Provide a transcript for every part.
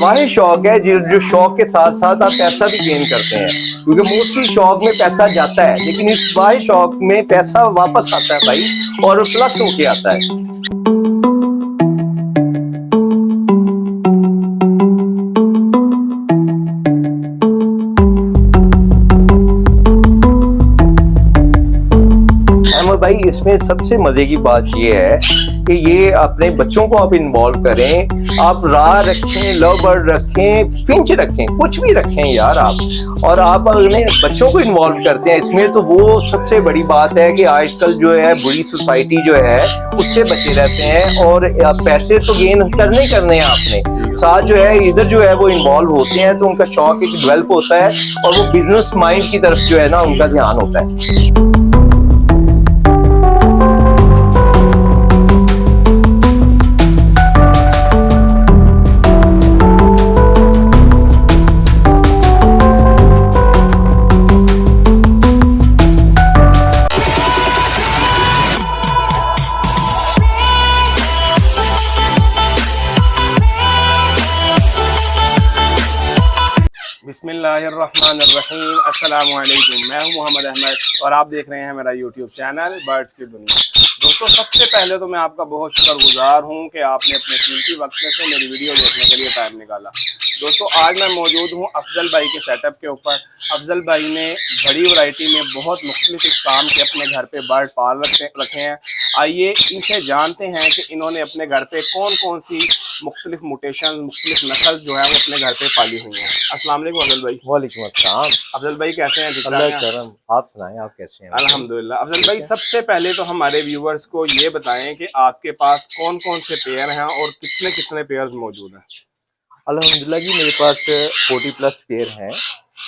वाहिद शौक है जो शौक के साथ साथ आप पैसा भी गेन करते हैं, क्योंकि मोस्टली शौक में पैसा जाता है लेकिन इस वाहिद शौक में पैसा वापस आता है भाई, और प्लस होके आता है। भाई इसमें सबसे मजे की बात यह है कि ये अपने बच्चों को आप इन्वॉल्व करें, आप राह रखें, लव बर्ड रखें, फिंच रखें, कुछ भी रखें यार आप, और आप अपने बच्चों को इन्वॉल्व करते हैं इसमें, तो वो सबसे बड़ी बात है कि आजकल जो है बुरी सोसाइटी जो है उससे बचे रहते हैं, और पैसे तो गेन करने हैं आपने, साथ जो है इधर जो है वो इन्वॉल्व होते हैं तो उनका शौक एक डेवलप होता है और वो बिजनेस माइंड की तरफ जो है ना उनका ध्यान होता है। बिस्मिल्लाहिर्रहमानिर्रहीम, अस्सलामु अलैकुम। मैं हूं मोहम्मद अहमद और आप देख रहे हैं मेरा यूट्यूब चैनल बर्ड्स की दुनिया। दोस्तों, सबसे पहले तो मैं आपका बहुत शुक्रगुजार हूं कि आपने अपने कीमती वक्त में से मेरी वीडियो देखने के लिए टाइम निकाला। दोस्तों, आज मैं मौजूद हूं अफजल भाई के सेटअप के ऊपर। अफजल भाई ने बड़ी वैरायटी में बहुत मुख्तलिफ इक़साम के अपने घर पे बर्ड पाल रखे हैं। आइए इनसे जानते हैं कि इन्होंने अपने घर पे कौन कौन सी मुख्तलिफ म्यूटेशन, मुख्तलिफ नस्ल जो है वो अपने घर पे पाली हुई हैं। अस्सलाम वालेकुम अफजल भाई। वालेकुम अस्सलाम। अफजल भाई कैसे हैं? अल्लाह करम, आप सुनाएं, आप कैसे हैं? अल्हम्दुलिल्लाह। अफजल भाई, सबसे पहले तो हमारे व्यूवर्स को ये बताएं कि आपके पास कौन कौन से पेयर हैं और कितने कितने पेयर्स मौजूद हैं? अल्हम्दुलिल्लाह जी, मेरे पास 40+ पेयर हैं।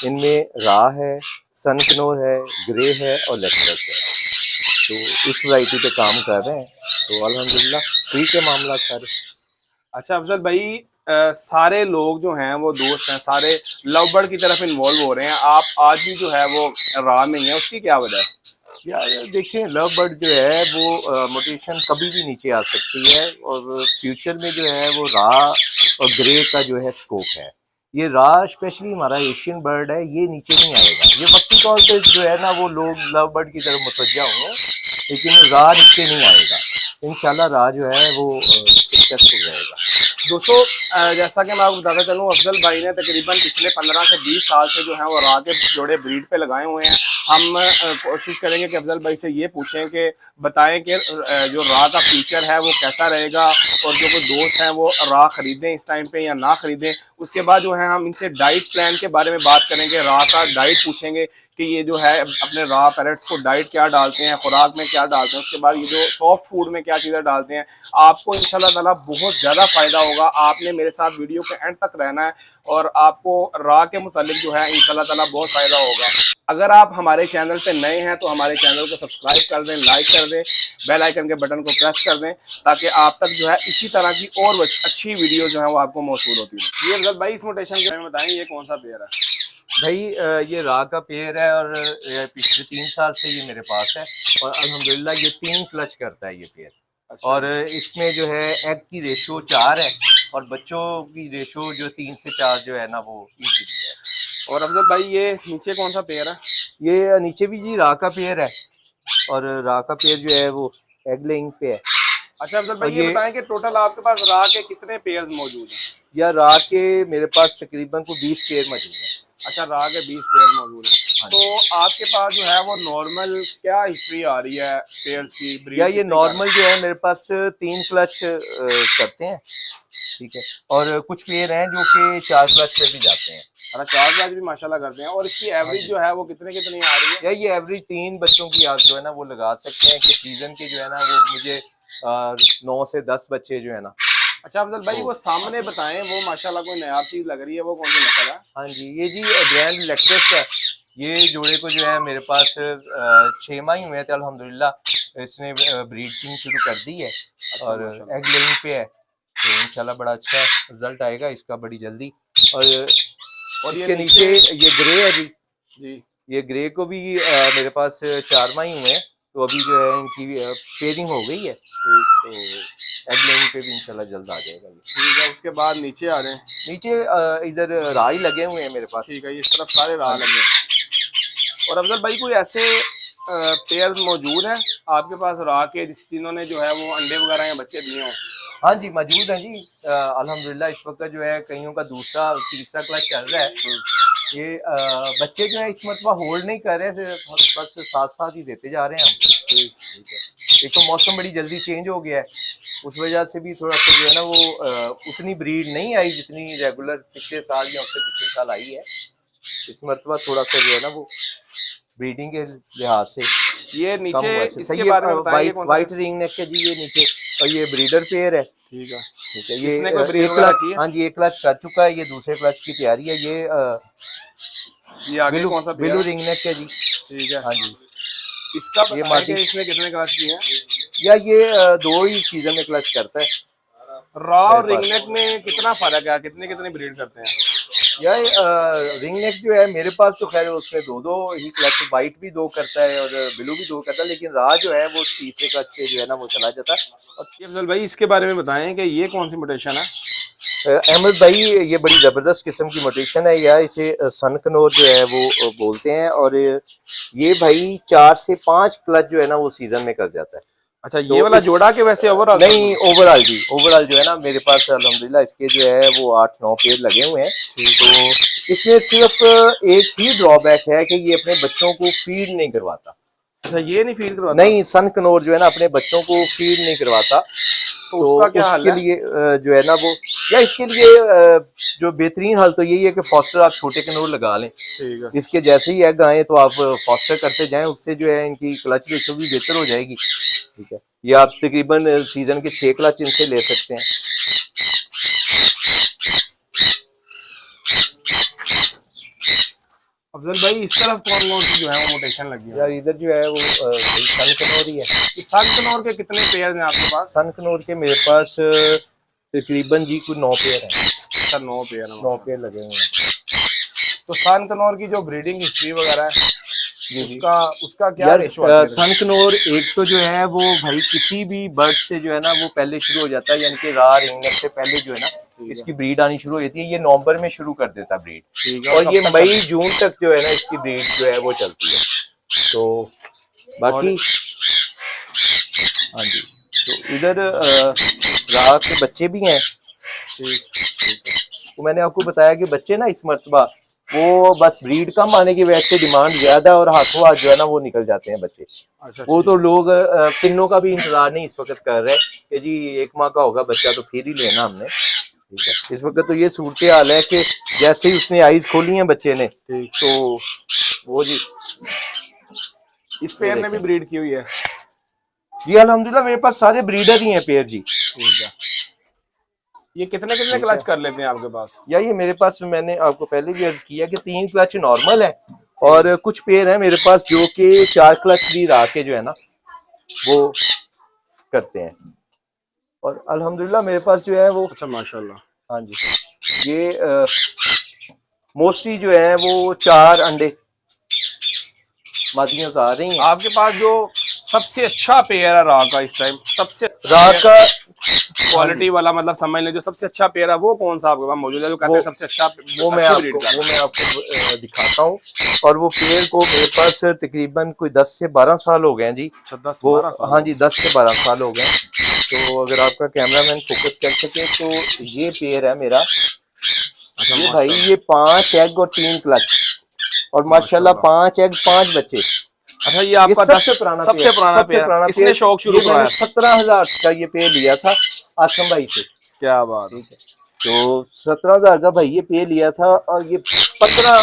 इनमें रा है, सनकनोर है, ग्रे है और लेक्चरस है। तो इस वैरायटी पे काम कर रहे हैं, तो अल्हम्दुलिल्लाह ठीक है मामला सारे। अच्छा अफजल भाई, सारे लोग जो हैं वो दोस्त हैं, सारे लव बर्ड की तरफ इन्वॉल्व हो रहे हैं, आप आज भी जो है वो राह में ही है, उसकी क्या वजह है? यार देखिए, लव बर्ड जो है वो मोटेशन कभी भी नीचे आ सकती है, और फ्यूचर में जो है वो रा और ग्रे का जो है स्कोप है। ये रा स्पेशली हमारा एशियन बर्ड है, ये नीचे नहीं आएगा। ये वक्ती तौर पे जो है ना वो लोग लव बर्ड की तरफ मुतवज्जा होंगे, लेकिन रा नीचे नहीं आएगा। इंशाल्लाह रा जो है वो सक्सेसफुल रहेगा। दोस्तों, जैसा कि मैं आपको बताता चलूँ, अफजल भाई ने तकरीबन पिछले 15 से 20 साल से जो है वो राह के जोड़े ब्रीड पे लगाए हुए हैं। हम कोशिश करेंगे कि अफजल भाई से ये पूछें कि बताएं कि जो राह का फ्यूचर है वो कैसा रहेगा, और जो कोई दोस्त हैं वो राह ख़रीदें इस टाइम पे या ना ख़रीदें। उसके बाद जो है हम इनसे डाइट प्लान के बारे में बात करेंगे, राह का डाइट पूछेंगे कि ये जो है अपने राह पैरट्स को डाइट क्या डालते हैं, खुराक में क्या डालते हैं, उसके बाद ये जो सॉफ्ट फूड में क्या चीज़ें डालते हैं। आपको इंशाल्लाह ताला बहुत ज़्यादा फ़ायदा होगा। आपने मेरे साथ वीडियो के एंड तक रहना है और आपको राह के मुतालिक जो है इंशाल्लाह ताला बहुत फ़ायदा होगा। अगर आप हमारे चैनल पे नए हैं तो हमारे चैनल को सब्सक्राइब कर दें, लाइक कर दें, बेल आइकन के बटन को प्रेस कर दें, ताकि आप तक जो है इसी तरह की और अच्छी वीडियो जो है वो आपको मौसूल होती है। जी अफजल भाई, इस मोटेशन के बारे में बताएं, ये कौन सा पेयर है? भाई ये रा का पेयर है, और पिछले 3 साल से ये मेरे पास है, और अल्हम्दुलिल्लाह ये 3 क्लच करता है ये पेयर। अच्छा। और इसमें जो है एग की रेशो 4 है, और बच्चों की रेशो जो 3 से 4 जो है ना वो इजीली है। और अफजल भाई, ये नीचे कौन सा पेयर है? ये नीचे भी जी रा का पेयर है, और रा का पेयर जो है वो एग लेइंग पे है। अच्छा अफजल भाई, ये बताएं कि टोटल आपके पास राह के कितने पेयर्स मौजूद हैं? या रा के मेरे पास तकरीबन को 20 पेयर मौजूद है। अच्छा, राह के 20 पेयर मौजूद है। हाँ, तो आपके पास जो है वो नॉर्मल क्या हिस्ट्री आ रही है पेयर्स की? या ये नॉर्मल जो है मेरे पास 3 क्लच करते हैं, ठीक है, और कुछ पेयर हैं जो कि 4 क्लच पे भी जाते हैं। अच्छा, 4 क्लच भी माशाल्लाह करते हैं। और इसकी एवरेज जो है वो कितनी कितनी आ रही है? या ये एवरेज 3 बच्चों की आप जो है ना वो लगा सकते हैं कि सीजन के जो है ना वो मुझे 9 से 10 बच्चे जो है ना। अच्छा अफजल भाई, वो सामने बताएं, वो माशाल्लाह कोई नया चीज लग रही है, वो कौन सी नस्ल है? हाँ जी, ये जी ग्रैंड लेक्चर्स है। ये जोड़े को जो है मेरे पास 6 माह ही हुए थे अल्हम्दुलिल्लाह, इसने ब्रीडिंग शुरू कर दी है। अच्छा, और एग लेइंग पे है, तो इंशाल्लाह बड़ा अच्छा रिजल्ट आएगा इसका बड़ी जल्दी। और इसके नीचे ये ग्रे है जी, ये ग्रे को भी मेरे पास 4 माह ही हुए हैं, तो अभी जो है इनकी पेयरिंग हो गई है, तो एग लेइंग पे भी इंशाल्लाह जल्द आ जाएगा ये। ठीक है, उसके बाद नीचे आ रहे हैं। नीचे इधर राई लगे हुए हैं मेरे पास। ठीक है, इस तरफ सारे राह लगे हैं। और अफजल भाई कोई ऐसे पेयर मौजूद हैं आपके पास राह के जिन्होंने जो है वो अंडे वगैरह या बच्चे दिए हों? हाँ जी मौजूद हैं जी। अल्हम्दुलिल्लाह इस वक्त जो है कईयों का दूसरा तीसरा क्लच चल रहा है। ये बच्चे जो है इस मरतबा होल्ड नहीं कर रहे, सिर्फ बस साथ साथ ही देते जा रहे हैं हम। ठीक है। एक तो मौसम बड़ी जल्दी चेंज हो गया है, उस वजह से भी थोड़ा सा जो है ना वो उतनी ब्रीड नहीं आई जितनी रेगुलर पिछले साल या उससे पिछले साल आई है। इस मरतबा थोड़ा सा जो है ना वो ब्रीडिंग के लिहाज से ये नीचे इसके ये बारे में बताइए कौन सा? वाइट रिंग नेक है जी ये नीचे, और ये ब्रीडर पेयर है। ठीक है, ठीक है। ये इसने कोई ब्रीड एक वगैरह क्लच, की है? हाँ जी एक क्लच कर चुका है, ये दूसरे क्लच की तैयारी है। ये आगे कौन सा पेयर बिलू है? रिंग नेक है जी। ठीक है, हाँ जी। इसका ये बताएं मादी कि इसने कितने क्लच किए हैं? या ये 2 ही सीजन में क्लच करता है। रॉ और मेरे रिंगनेक में कितना फर्क है, कितने कितने ब्रीड करते हैं? यार रिंग नेक जो है मेरे पास तो खैर उसमें 2 ही क्लच, वाइट भी 2 करता है और ब्लू भी 2 करता है, लेकिन राज जो है वो तीसरे क्लच पे जो है ना वो चला जाता है। और ये अफजल भाई इसके बारे में बताएं कि ये कौन सी म्यूटेशन है? अहमद भाई ये बड़ी जबरदस्त किस्म की म्यूटेशन है, या इसे सनकनोर जो है वो बोलते हैं। और ये भाई 4 से 5 क्लच जो है ना वो सीजन में कर जाता है। अच्छा, ये वाला जोड़ा के वैसे ओवरऑल? नहीं ओवरऑल जी, ओवरऑल जो है ना मेरे पास अल्हम्दुलिल्लाह इसके जो है वो 8-9 पेड़ लगे हुए हैं। तो इसमें सिर्फ एक ही ड्रॉबैक है कि ये अपने बच्चों को फीड नहीं करवाता। अच्छा, ये नहीं फील करवाता? नहीं, सनकनोर जो है ना अपने बच्चों को फीड नहीं करवाता। तो उसका क्या हल है? लिए जो है ना वो, या इसके लिए जो बेहतरीन हल तो यही है कि फॉस्टर आप छोटे कनोर लगा लें। ठीक है। इसके जैसे ही एग आए तो आप फॉस्टर करते जाएं, उससे जो है इनकी क्लच रेशो भी बेहतर हो जाएगी। ठीक है, ये आप तकरीबन सीजन के 6 क्लच इनसे ले सकते हैं। अफजल भाई इस तरफ कौन कौन सी जो है वो मोटेशन लगी है? यार इधर जो है वो सनकनोर ही है। सनकनोर के कितने पेयर हैं आपके पास? सनकनोर के मेरे पास तकरीबन जी कोई 9 पेयर हैं। अच्छा, 9 पेयर है। 9 पेयर लगे हुए हैं। तो सनकनोर की जो ब्रीडिंग हिस्ट्री वगैरह है उसका क्या यार रेशो है? सनकनोर एक तो जो है वो भाई किसी भी बर्ड से जो है ना वो पहले शुरू हो जाता है, यानी कि राह रिंगनेक से पहले जो है ना इसकी ब्रीड आनी शुरू हो जाती है। ये नवंबर में शुरू कर देता है ब्रीड, और ये मई जून तक जो है ना इसकी ब्रीड जो है वो चलती है। तो बाकी हाँ जी, तो इधर राह के बच्चे भी हैं। तो मैंने आपको बताया कि बच्चे ना इस मर्तबा वो बस ब्रीड कम आने की वजह से डिमांड ज्यादा है और हाथों हाथ जो है ना वो निकल जाते हैं बच्चे। अच्छा, वो तो लोग किन्नों का भी इंतजार नहीं इस वक्त कर रहे कि जी 1 माह का होगा बच्चा तो फिर ही लेना हमने। ठीक है, इस वक्त तो ये सूरत हाल है कि जैसे ही उसने आईज खोली हैं बच्चे ने, तो वो जी इस पेयर ने भी ब्रीड की हुई है जी। अल्हम्दुलिल्लाह मेरे पास सारे ब्रीडर ही हैं पेयर जी। ठीक है। ये कितने कितने क्लच कर लेते हैं आपके पास? या ये मेरे पास, मैंने आपको पहले भी अर्ज किया कि 3 क्लच नॉर्मल है, और कुछ पेयर है मेरे पास जो कि 4 क्लच भी ला के जो है ना वो करते हैं। और अल्हम्दुलिल्लाह मेरे पास जो है वो, अच्छा माशाल्लाह, हाँ जी, ये मोस्टली जो है वो 4 अंडे मादियां आ रही हैं। आपके पास जो सबसे अच्छा पेयर है राह का इस टाइम, सबसे राह का क्वालिटी वाला, मतलब समझ लें जो सबसे अच्छा पेयर है वो कौन सा आपके पास मौजूद है जो कहते हैं सबसे अच्छा? वो मैं आपको दिखाता हूँ। और वो पेयर को मेरे पास तकरीबन कोई 10 से 12 साल हो गए हैं जी। 10-12 साल? हाँ जी, 10 से 12 साल हो गए। तो अगर आपका कैमरामैन फोकस कर सके तो ये पेयर है मेरा। ये भाई ये 5 एग और 3 क्लच, और माशाल्लाह 5 एग 5 बच्चे। अच्छा, ये आपका सबसे पुराना पेयर। इसने शौक शुरू किया है। 17,000 का ये पेयर लिया था आसम भाई से। क्या बात है। तो 17,000 का भाई ये पेयर लिया था, और ये 15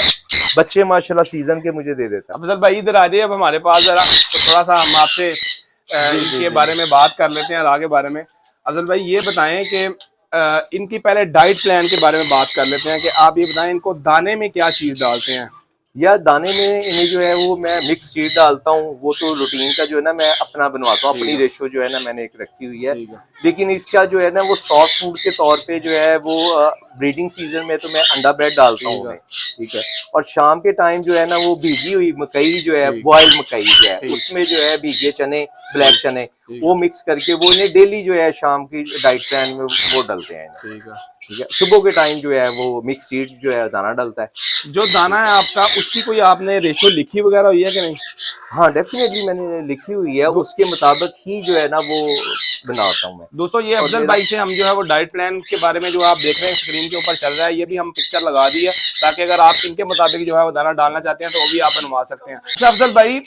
बच्चे माशाल्लाह सीजन के मुझे दे देता। अफजल भाई इधर आ जाइए अब हमारे पास जरा, तो थोड़ा सा हम आपसे इनके बारे में बात कर लेते हैं, राह के बारे में। अफजल भाई ये बताएं कि इनकी पहले डाइट प्लान के बारे में बात कर लेते हैं कि आप ये बताएं इनको दाने में क्या चीज डालते हैं? या दाने में इन्हें जो है वो मैं मिक्स सीड डालता हूँ, वो तो रूटीन का जो है ना मैं अपना बनवाता हूँ, अपनी रेशो जो है ना मैंने एक रखी हुई है। लेकिन इसका जो है ना वो सॉफ्ट फूड के तौर पे जो है वो ब्रीडिंग सीजन में तो मैं अंडा ब्रेड डालता हूँ। ठीक है, और शाम के टाइम जो है ना वो भीगी हुई मकई जो है, बॉइल्ड मकई जो है, उसमें जो है भीगे चने, ब्लैक चने वो मिक्स करके वो इन्हें डेली जो है शाम की डाइट प्लान में वो डलते हैं। ठीक है। ठीक है, सुबह के टाइम जो है वो मिक्स सीड जो है दाना डलता है। जो दाना है आपका, उसकी कोई आपने रेशो लिखी वगैरह हुई है कि नहीं? हाँ डेफिनेटली मैंने लिखी हुई है, उसके मुताबिक ही जो है ना वो बनाता हूँ मैं। दोस्तों ये अफजल भाई से हम जो है वो डाइट प्लान के बारे में जो आप देख रहे हैं स्क्रीन के ऊपर चल रहा है, ये भी हम पिक्चर लगा दी है ताकि अगर आप इनके मुताबिक जो है वो दाना डालना चाहते हैं तो वो भी आप बनवा सकते हैं। अच्छा अफजल भाई,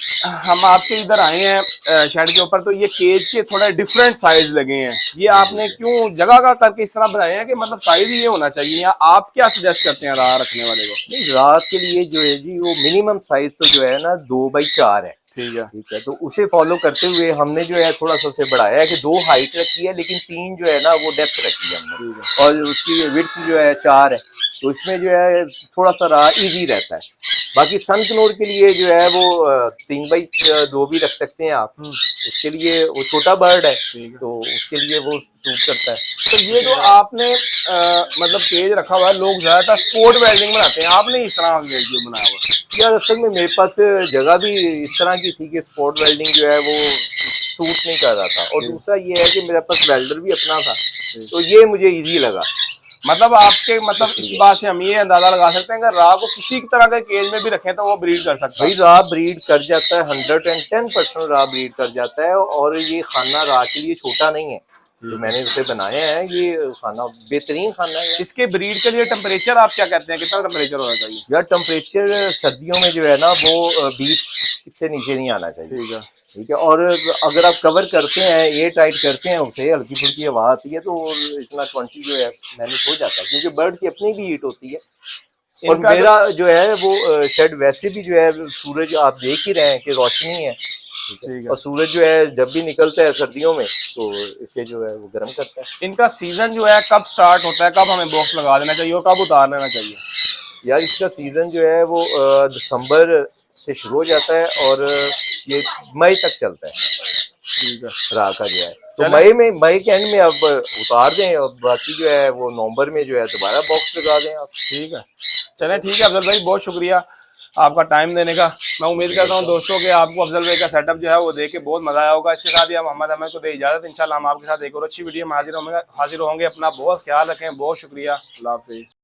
हम आपके इधर आए हैं शेड के ऊपर, तो ये केज के थोड़े डिफरेंट साइज लगे हैं, ये आपने क्यों जगह का करके इस तरह बनाए हैं कि मतलब साइज ही ये होना चाहिए, या आप क्या सजेस्ट करते हैं राह रखने वाले को? नहीं, रात के लिए जो है जी वो मिनिमम साइज तो जो है ना 2x4 है। ठीक है। ठीक है, तो उसे फॉलो करते हुए हमने जो है थोड़ा सा उसे बढ़ाया है कि 2 हाइट रखी है लेकिन 3 जो है ना वो डेप्थ रखी है हमने, और उसकी विड्थ जो है 4 है, तो इसमें जो है थोड़ा सा राह इजी रहता है। बाकी सनकनोर के लिए जो है वो 3x2 भी रख सकते हैं आप, उसके लिए वो छोटा बर्ड है तो उसके लिए वो सूट करता है। तो ये जो आपने मतलब केज रखा हुआ है, लोग ज्यादातर स्पोर्ट वेल्डिंग बनाते हैं, आपने इस तरह क्यों बनाया हुआ? यार असल में मेरे पास जगह भी इस तरह की थी कि स्पोर्ट वेल्डिंग जो है वो सूट नहीं कर रहा था, और दूसरा ये है कि मेरे पास वेल्डर भी अपना था, तो ये मुझे इजी लगा। मतलब आपके मतलब इस बात से हम ये अंदाजा लगा सकते हैं कि राह को किसी तरह के केज में भी रखें तो वो ब्रीड कर सकता है। भाई राह ब्रीड कर जाता है, 110% राह ब्रीड कर जाता है, और ये खाना राह के लिए छोटा नहीं है जो मैंने उसे बनाया है, ये खाना बेहतरीन खाना है। इसके ब्रीड के लिए टेम्परेचर आप क्या कहते हैं, कितना टेम्परेचर होना चाहिए? यार टेम्परेचर सर्दियों में जो है ना वो 20 से नीचे नहीं आना चाहिए। ठीक है। ठीक है, और अगर आप कवर करते हैं, एयर टाइट करते हैं उसे, हल्की फुल्की हवा आती है तो इतना 20 जो है मैनेज हो जाता है, क्योंकि बर्ड की अपनी भी हीट होती है। और मेरा जो है वो शेड वैसे भी जो है सूरज आप देख ही रहे हैं कि रोशनी है, और सूरज जो है जब भी निकलता है सर्दियों में तो इसे जो है वो गर्म करता है। इनका सीजन जो है कब स्टार्ट होता है, कब हमें बॉक्स लगा देना चाहिए और कब उतार लेना चाहिए? यार इसका सीजन जो है वो दिसंबर से शुरू हो जाता है और ये मई तक चलता है। ठीक है। राह का जो है तो मई के एंड में अब उतार दें, और बाकी जो है वो नवंबर में जो है दोबारा बॉक्स लगा दें आप। ठीक है, चलें ठीक है अफजल भाई, बहुत शुक्रिया आपका टाइम देने का। मैं उम्मीद करता हूं दोस्तों कि आपको अफजल भाई का सेटअप जो है वो देख के बहुत मजा आया होगा। इसके साथ ही हम मोहम्मद अहमद को दे इजाजत, इंशाल्लाह हम आपके साथ एक और अच्छी वीडियो में हाजिर होंगे। अपना बहुत ख्याल रखें, बहुत शुक्रिया, अल्लाह हाफिज़।